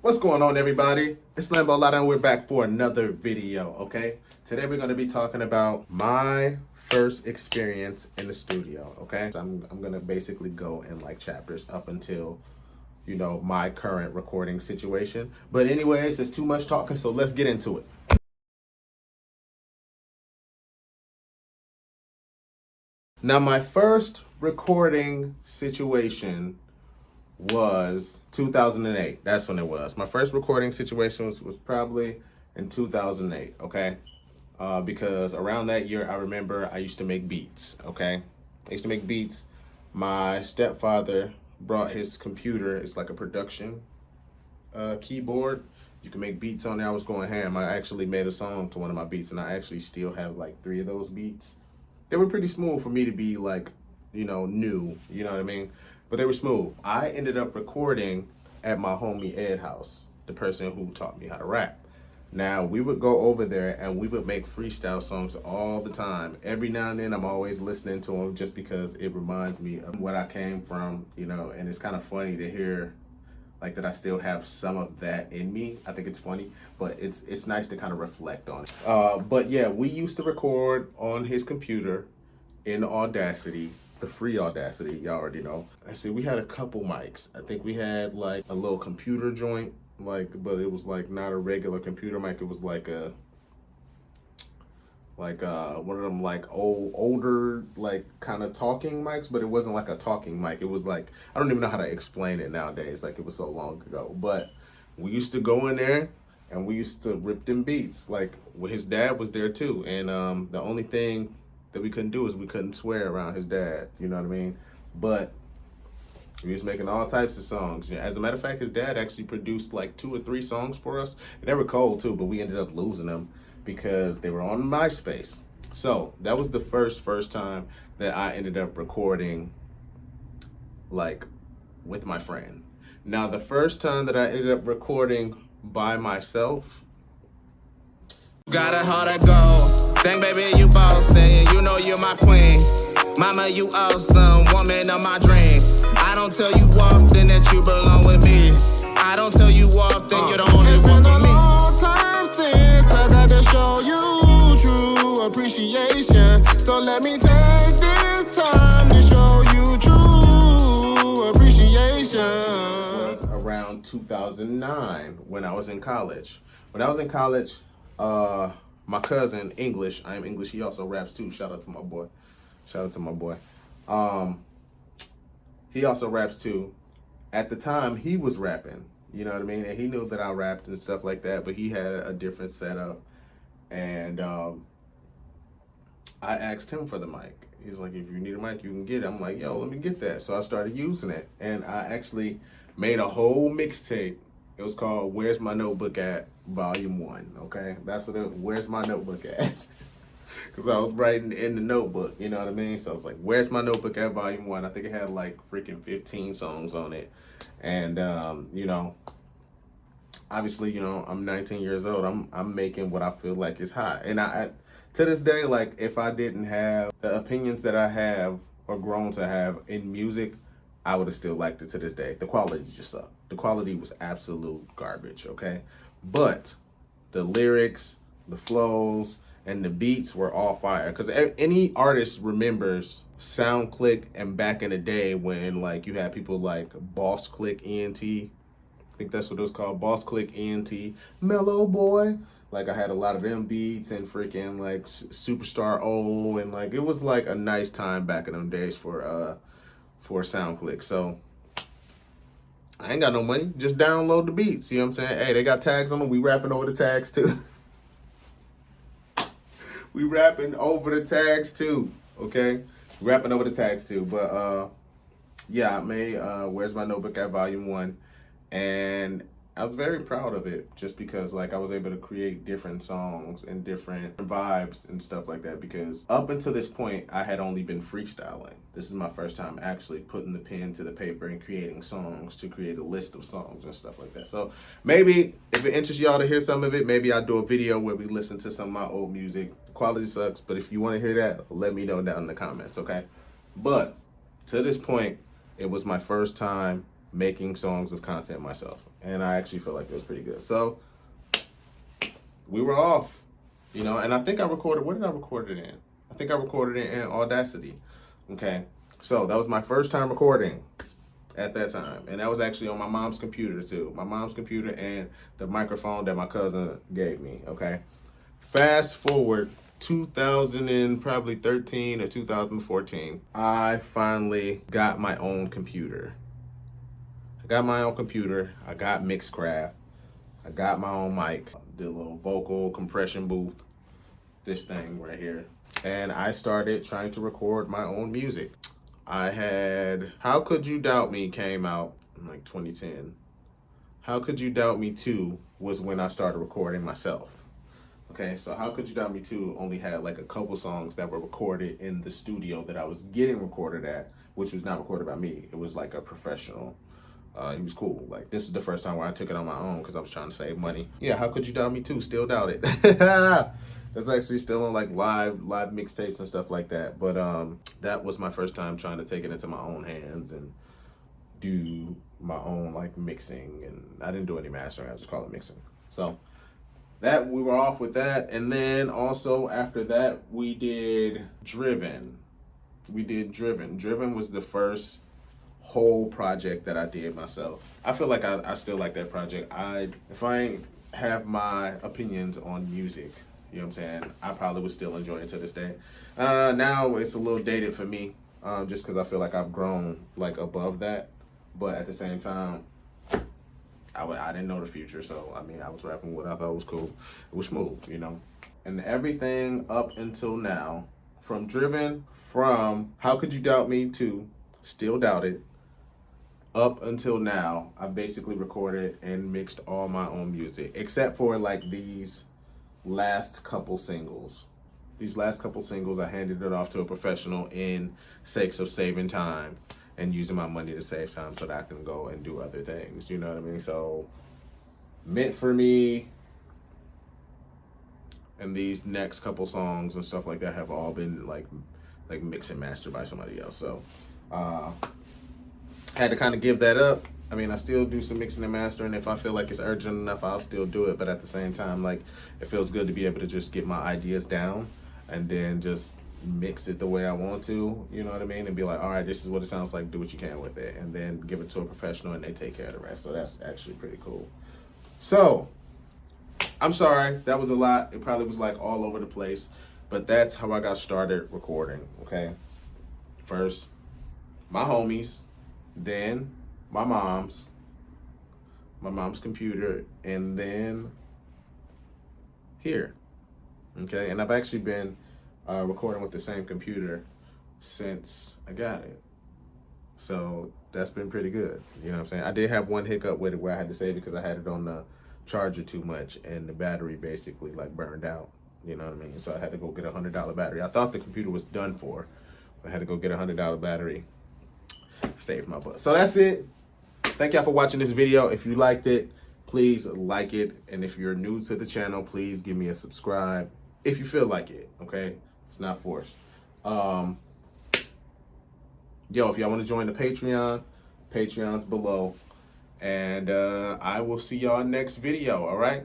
What's going on, everybody? It's Lambo Lada and we're back for another video, okay? Today we're going to be talking about my first experience in the studio, okay? So I'm going to basically go in like chapters up until, my current recording situation. But anyways, it's too much talking, so let's get into it. Now, my first recording situation was 2008. That's when it was. My first recording situation was probably in 2008, okay? Because around that year, I remember I used to make beats, okay? I used to make beats. My stepfather brought his computer. It's like a production keyboard. You can make beats on there. I was going ham. I actually made a song to one of my beats, and I actually still have like 3 of those beats. They were pretty smooth for me to be like, new, you know what I mean? But they were smooth. I ended up recording at my homie Ed house, the person who taught me how to rap. Now, we would go over there and we would make freestyle songs all the time. Every now and then, I'm always listening to them just because it reminds me of what I came from, and it's kind of funny to hear like that I still have some of that in me. I think it's funny, but it's nice to kind of reflect on it. But yeah, we used to record on his computer in Audacity, the free Audacity, y'all already know. I see we had a couple mics. I think we had like a little computer joint, but it was like not a regular computer mic. It was like one of them like older like kind of talking mics, but it wasn't like a talking mic. It was like, I don't even know how to explain it nowadays, like it was so long ago. But we used to go in there and we used to rip them beats. Like his dad was there too, and the only thing that we couldn't do is we couldn't swear around his dad, you know what I mean? But he was making all types of songs. As a matter of fact, his dad actually produced like 2 or 3 songs for us. And they were cold too, but we ended up losing them because they were on MySpace. So that was the first time that I ended up recording like with my friend. Now, the first time that I ended up recording by myself, got a heart of gold. Dang, baby, you bossin'. You know you're my queen. Mama, you awesome. Woman of my dreams. I don't tell you often that you belong with me. I don't tell you often you're the only one for me. It's been a long time since I got to show you true appreciation. So let me take this time to show you true appreciation. It was around 2009 when I was in college. When I was in college, my cousin English, I am English, he also raps too. Shout out to my boy. He also raps too. At the time, he was rapping, you know what I mean? And he knew that I rapped and stuff like that, but he had a different setup. And I asked him for the mic. He's like, if you need a mic, you can get it. I'm like, yo, let me get that. So I started using it. And I actually made a whole mixtape. It was called Where's My Notebook At? Volume 1, okay? That's what Where's My Notebook At? Because I was writing in the notebook, you know what I mean? So I was like, Where's My Notebook At? Volume 1. I think it had like freaking 15 songs on it. And, obviously, I'm 19 years old. I'm making what I feel like is hot. And I to this day, like, if I didn't have the opinions that I have or grown to have in music, I would have still liked it to this day. The quality just sucked. The quality was absolute garbage, okay? But the lyrics, the flows, and the beats were all fire. Because any artist remembers SoundClick and back in the day when, like, you had people like Boss Click ENT. I think that's what it was called, Boss Click ENT, Mellow Boy. Like, I had a lot of them beats and freaking, like, Superstar O. And, like, it was, like, a nice time back in them days for SoundClick. So I ain't got no money. Just download the beats. You know what I'm saying? Hey, they got tags on them. We rapping over the tags too. We rapping over the tags too. Okay? Rapping over the tags too. But yeah, I made Where's My Notebook At? Volume 1. And I was very proud of it just because, like, I was able to create different songs and different vibes and stuff like that, because up until this point, I had only been freestyling. This is my first time actually putting the pen to the paper and creating songs to create a list of songs and stuff like that. So maybe if it interests y'all to hear some of it, maybe I'll do a video where we listen to some of my old music. The quality sucks, but if you want to hear that, let me know down in the comments, okay? But to this point, it was my first time making songs of content myself. And I actually feel like it was pretty good. So we were off, you know, and I think I recorded, what did I record it in? I think I recorded it in Audacity. Okay. So that was my first time recording at that time. And that was actually on my mom's computer too. My mom's computer and the microphone that my cousin gave me. Okay. Fast forward 2013 or 2014, I finally got my own computer. I got Mixcraft. I got my own mic, did a little vocal compression booth, this thing right here. And I started trying to record my own music. I had How Could You Doubt Me came out in like 2010. How Could You Doubt Me 2 was when I started recording myself. Okay, so How Could You Doubt Me 2 only had like a couple songs that were recorded in the studio that I was getting recorded at, which was not recorded by me. It was like a professional. He was cool. Like, this is the first time where I took it on my own because I was trying to save money. Yeah, How Could You Doubt Me 2? Still doubt it. That's actually still on like live mixtapes and stuff like that. But that was my first time trying to take it into my own hands and do my own like mixing. And I didn't do any mastering. I just call it mixing. So that we were off with that. And then also after that, we did Driven. Driven was the first whole project that I did myself. I feel like I still like that project. If I ain't have my opinions on music, you know what I'm saying, I probably would still enjoy it to this day. Now it's a little dated for me, just because I feel like I've grown like above that. But at the same time, I didn't know the future, so I mean, I was rapping what I thought was cool. It was smooth, you know. And everything up until now, from Driven, from How Could You Doubt Me to Still Doubt It, up until now, I basically recorded and mixed all my own music, except for like these last couple singles. These last couple singles, I handed it off to a professional in sakes of saving time and using my money to save time so that I can go and do other things. You know what I mean? So, Meant for Me and these next couple songs and stuff like that have all been like mixed and mastered by somebody else. So, had to kind of give that up. I mean, I still do some mixing and mastering. If I feel like it's urgent enough, I'll still do it. But at the same time, like, it feels good to be able to just get my ideas down and then just mix it the way I want to, you know what I mean? And be like, all right, this is what it sounds like. Do what you can with it. And then give it to a professional and they take care of the rest. So that's actually pretty cool. So, I'm sorry. That was a lot. It probably was like all over the place. But that's how I got started recording, okay? First, my homies. Then my mom's computer, and then here. Okay, and I've actually been recording with the same computer since I got it. So that's been pretty good. You know what I'm saying? I did have one hiccup with it where I had to save it because I had it on the charger too much and the battery basically like burned out. You know what I mean? So I had to go get a $100 battery. I thought the computer was done for. I had to go get a $100 battery. Saved my butt. So that's it. Thank y'all for watching this video. If you liked it, please like it. And if you're new to the channel, please give me a subscribe if you feel like it. Okay? It's not forced. Yo, if y'all want to join the Patreon's below. And I will see y'all next video. All right?